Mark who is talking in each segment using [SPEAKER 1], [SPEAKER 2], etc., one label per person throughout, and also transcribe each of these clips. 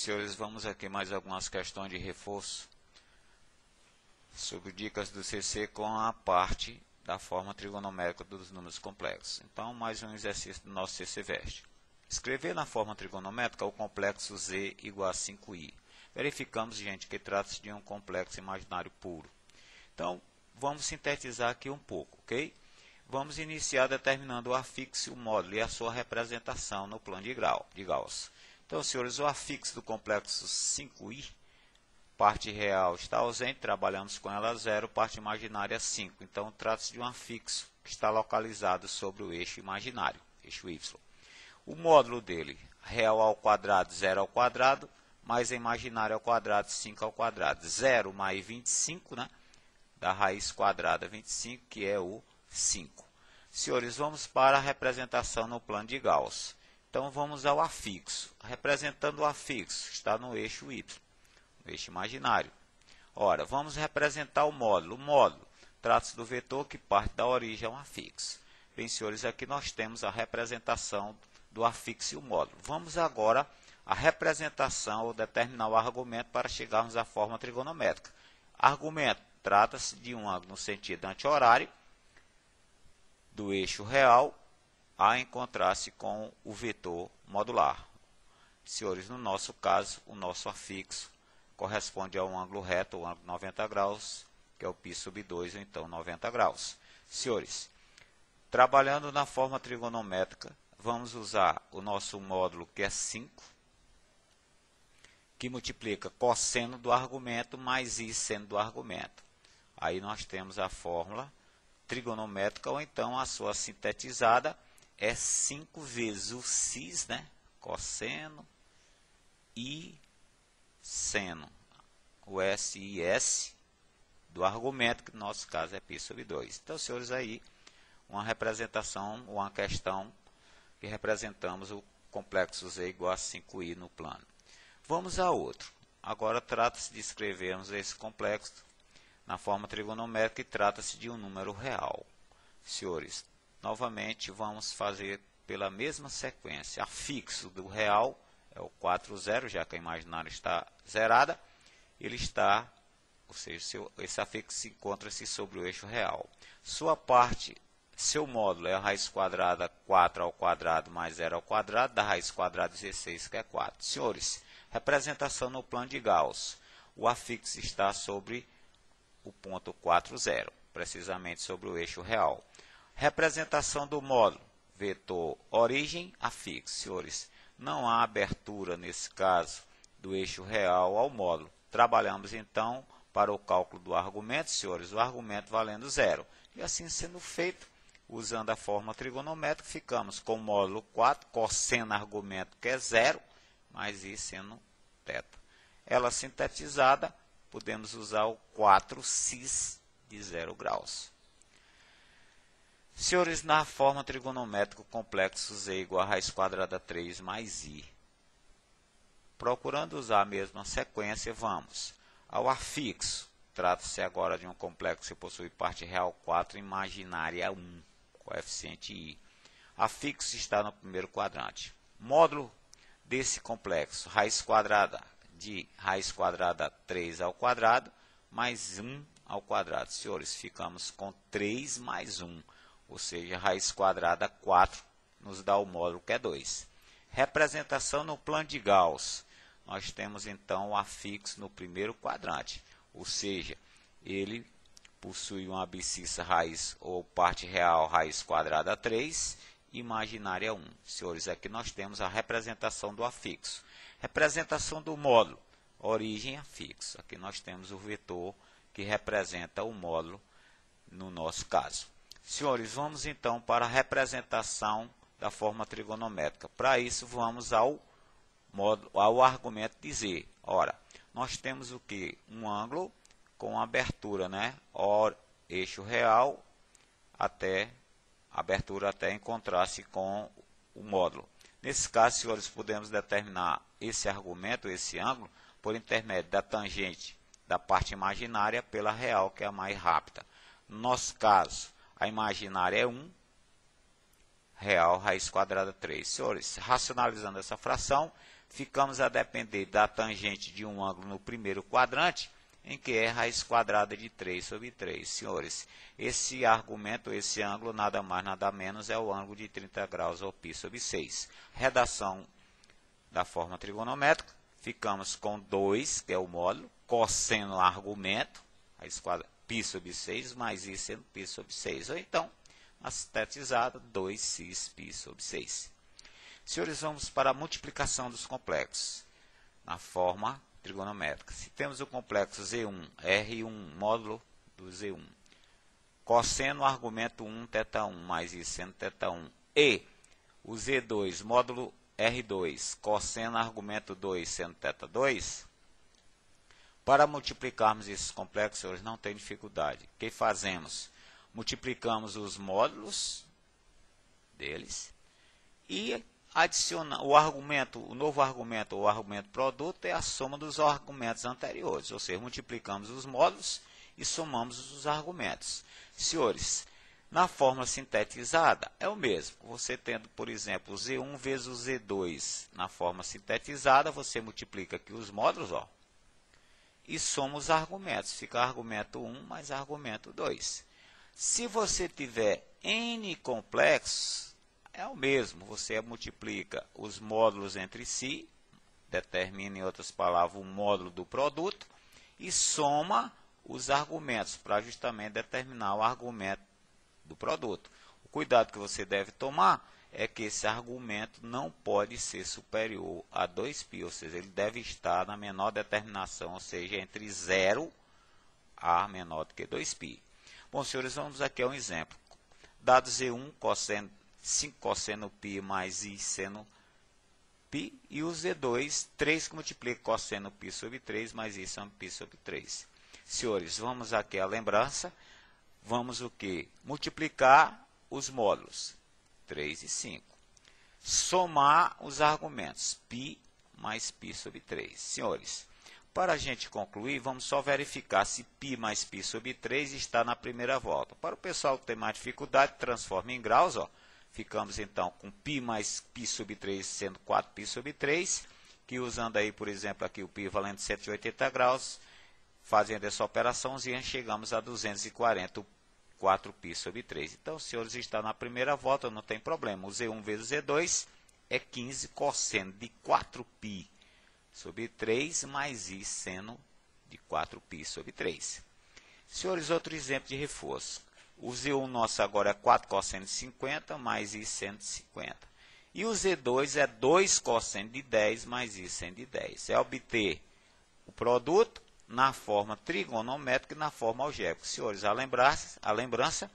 [SPEAKER 1] senhores, vamos aqui mais algumas questões de reforço sobre dicas do CC com a parte da forma trigonométrica dos números complexos. Então, mais um exercício do nosso CC Veste. Escrever na forma trigonométrica o complexo Z igual a 5i. Verificamos, gente, que trata-se de um complexo imaginário puro. Então, vamos sintetizar aqui um pouco, ok? Vamos iniciar determinando o afixo, o módulo e a sua representação no plano de Gauss. Então, senhores, o afixo do complexo 5i, parte real está ausente, trabalhamos com ela 0, parte imaginária 5. Então, trata-se de um afixo que está localizado sobre o eixo imaginário, eixo y. O módulo dele, real ao quadrado, 0 ao quadrado, mais a imaginária ao quadrado, 5 ao quadrado. 0 mais 25, né? Da raiz quadrada 25, que é o 5. Senhores, vamos para a representação no plano de Gauss. Então, vamos ao afixo. Representando o afixo, está no eixo y, no eixo imaginário. Ora, vamos representar o módulo. O módulo trata-se do vetor que parte da origem ao afixo. Bem, senhores, aqui nós temos a representação do afixo e o módulo. Vamos agora à representação ou determinar o argumento para chegarmos à forma trigonométrica. Argumento trata-se de um ângulo no sentido anti-horário do eixo real a encontrar-se com o vetor modular. Senhores, no nosso caso, o nosso afixo corresponde a um ângulo reto, ou ângulo 90 graus, que é o π sobre 2, ou então 90 graus. Senhores, trabalhando na forma trigonométrica, vamos usar o nosso módulo, que é 5, que multiplica cosseno do argumento mais i seno do argumento. Aí nós temos a fórmula trigonométrica, ou então a sua sintetizada, é 5 vezes o cis, né? Cosseno e seno, o SIS do argumento, que no nosso caso é π sobre 2. Então, senhores, aí uma representação, uma questão que representamos o complexo Z igual a 5i no plano. Vamos a outro. Agora trata-se de escrevermos esse complexo na forma trigonométrica e trata-se de um número real. Senhores, novamente vamos fazer pela mesma sequência. Afixo do real é o 4, 0, já que a imaginária está zerada. Ele está, ou seja, esse afixo encontra-se sobre o eixo real. Sua parte, seu módulo é a raiz quadrada 4 ao quadrado mais 0 ao quadrado, da raiz quadrada 16, que é 4. Senhores, representação no plano de Gauss. O afixo está sobre o ponto 4, 0, precisamente sobre o eixo real. Representação do módulo, vetor origem, afixo. Senhores, não há abertura, nesse caso, do eixo real ao módulo. Trabalhamos, então, para o cálculo do argumento, senhores, o argumento valendo 0. E assim sendo feito, usando a forma trigonométrica, ficamos com o módulo 4, cosseno argumento, que é 0, mais i seno θ. Ela sintetizada, podemos usar o 4 cis de 0 graus. Senhores, na forma trigonométrica, o complexo Z igual a raiz quadrada 3 mais i. Procurando usar a mesma sequência, vamos ao afixo. Trata-se agora de um complexo que possui parte real 4, imaginária 1, coeficiente i. Afixo está no primeiro quadrante. Módulo desse complexo, raiz quadrada de raiz quadrada 3 ao quadrado, mais 1 ao quadrado. Senhores, ficamos com 3 mais 1, ou seja, raiz quadrada 4 nos dá o módulo, que é 2. Representação no plano de Gauss. Nós temos, então, o afixo no primeiro quadrante, ou seja, ele possui uma abscissa raiz ou parte real raiz quadrada 3, imaginária 1. Senhores, aqui nós temos a representação do afixo. Representação do módulo, origem afixo. Aqui nós temos o vetor que representa o módulo no nosso caso. Senhores, vamos então para a representação da forma trigonométrica. Para isso, vamos ao argumento de Z. Ora, nós temos o que? Um ângulo com abertura, né? Eixo real até abertura até encontrar-se com o módulo. Nesse caso, senhores, podemos determinar esse argumento, esse ângulo, por intermédio da tangente da parte imaginária pela real, que é a mais rápida. No nosso caso, a imaginária é 1, real raiz quadrada 3. Senhores, racionalizando essa fração, ficamos a depender da tangente de um ângulo no primeiro quadrante, em que é raiz quadrada de 3 sobre 3. Senhores, esse argumento, esse ângulo, nada mais, nada menos, é o ângulo de 30 graus, ou π sobre 6. Redação da forma trigonométrica, ficamos com 2, que é o módulo, cosseno argumento, raiz quadrada, π sobre 6, mais i sendo π sobre 6. Ou então, a sintetizada, 2x π sobre 6. Senhores, vamos para a multiplicação dos complexos, na forma trigonométrica. Se temos o complexo Z1, R1, módulo do Z1, cosseno argumento 1, θ1, mais I seno θ1, e o Z2, módulo R2, cosseno argumento 2, seno θ2, para multiplicarmos esses complexos, senhores, não tem dificuldade. O que fazemos? Multiplicamos os módulos deles e adiciona o argumento, o novo argumento, ou argumento produto, é a soma dos argumentos anteriores, ou seja, multiplicamos os módulos e somamos os argumentos. Senhores, na fórmula sintetizada é o mesmo. Você tendo, por exemplo, o Z1 vezes o Z2 na forma sintetizada, você multiplica aqui os módulos, ó, e soma os argumentos. Fica argumento 1 mais argumento 2. Se você tiver N complexos, é o mesmo, você multiplica os módulos entre si, determina, em outras palavras, o módulo do produto, e soma os argumentos, para justamente determinar o argumento do produto. O cuidado que você deve tomar é que esse argumento não pode ser superior a 2π, ou seja, ele deve estar na menor determinação, ou seja, entre 0 a menor do que 2π. Bom, senhores, vamos aqui a um exemplo. Dado Z1, cosseno 5 cosseno π mais I seno π, e o Z2, 3 que multiplica cosseno π sobre 3 mais I seno π sobre 3. Senhores, vamos aqui a lembrança, vamos o que? Multiplicar os módulos, 3 e 5. Somar os argumentos, π mais π sobre 3. Senhores, para a gente concluir, vamos só verificar se π mais π sobre 3 está na primeira volta. Para o pessoal que tem mais dificuldade, transforma em graus, ó. Ficamos, então, com π mais π sobre 3 sendo 4π sobre 3, que usando aí, por exemplo, aqui o π valendo 180 graus, fazendo essa operaçãozinha, chegamos a 240, 4π sobre 3. Então, senhores, está na primeira volta, não tem problema. O Z1 vezes o Z2 é 15 cosseno de 4π sobre 3 mais I seno de 4π sobre 3. Senhores, outro exemplo de reforço. O Z1 nosso agora é 4 cosseno de 50 mais I seno de 50. E o Z2 é 2 cosseno de 10 mais I seno de 10. É obter o produto na forma trigonométrica e na forma algébrica. Senhores, a lembrança,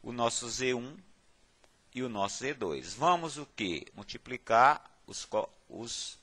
[SPEAKER 1] o nosso Z1 e o nosso Z2. Vamos o que? Multiplicar os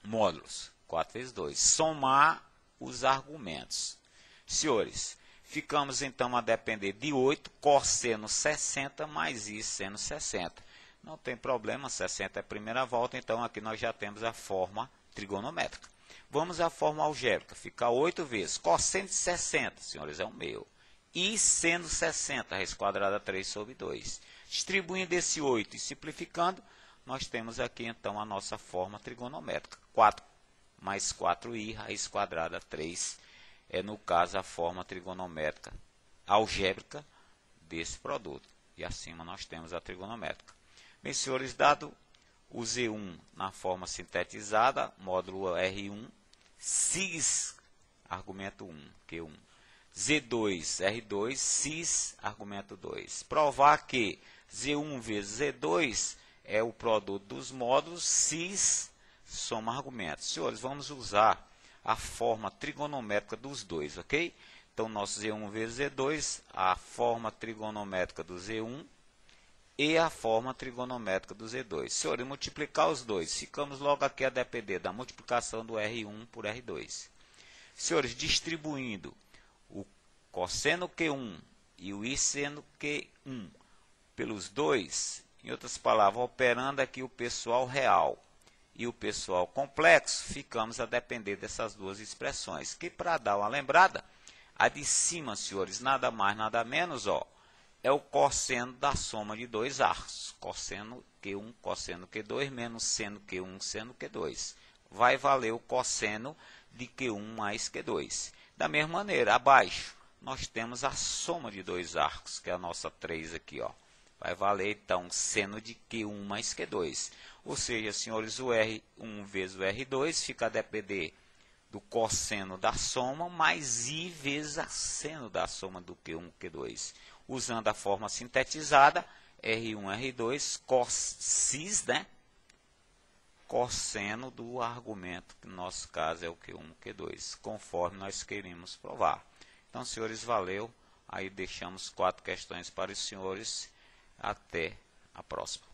[SPEAKER 1] módulos, 4 vezes 2. Somar os argumentos. Senhores, ficamos então a depender de 8 cosseno 60 mais I seno 60. Não tem problema, 60 é a primeira volta, então aqui nós já temos a forma trigonométrica. Vamos à forma algébrica, fica 8 vezes cosseno de 60, senhores, é o meu. I seno 60, raiz quadrada 3 sobre 2. Distribuindo esse 8 e simplificando, nós temos aqui então a nossa forma trigonométrica. 4 mais 4i, raiz quadrada 3, é no caso a forma trigonométrica algébrica desse produto. E acima nós temos a trigonométrica. Bem, senhores, dado o Z1 na forma sintetizada, módulo R1, cis, argumento 1, Q1. Z2, R2, cis, argumento 2. Provar que Z1 vezes Z2 é o produto dos módulos, cis, soma argumentos. Senhores, vamos usar a forma trigonométrica dos dois, ok? Então, nosso Z1 vezes Z2, a forma trigonométrica do Z1 e a forma trigonométrica do Z2. Senhores, multiplicar os dois, ficamos logo aqui a depender da multiplicação do R1 por R2. Senhores, distribuindo o cosseno Q1 e o I seno Q1 pelos dois, em outras palavras, operando aqui o pessoal real e o pessoal complexo, ficamos a depender dessas duas expressões, que para dar uma lembrada, a de cima, senhores, nada mais, nada menos, ó, é o cosseno da soma de dois arcos. Cosseno Q1, cosseno Q2, menos seno Q1, seno Q2. Vai valer o cosseno de Q1 mais Q2. Da mesma maneira, abaixo, nós temos a soma de dois arcos, que é a nossa 3 aqui, ó. Vai valer, então, seno de Q1 mais Q2. Ou seja, senhores, o R1 vezes o R2 fica a depender do cosseno da soma, mais I vezes a seno da soma do Q1 e Q2. Usando a forma sintetizada, R1, R2, cossis, né? Cosseno do argumento, que no nosso caso é o Q1, Q2, conforme nós queremos provar. Então, senhores, valeu. Aí deixamos 4 questões para os senhores. Até a próxima.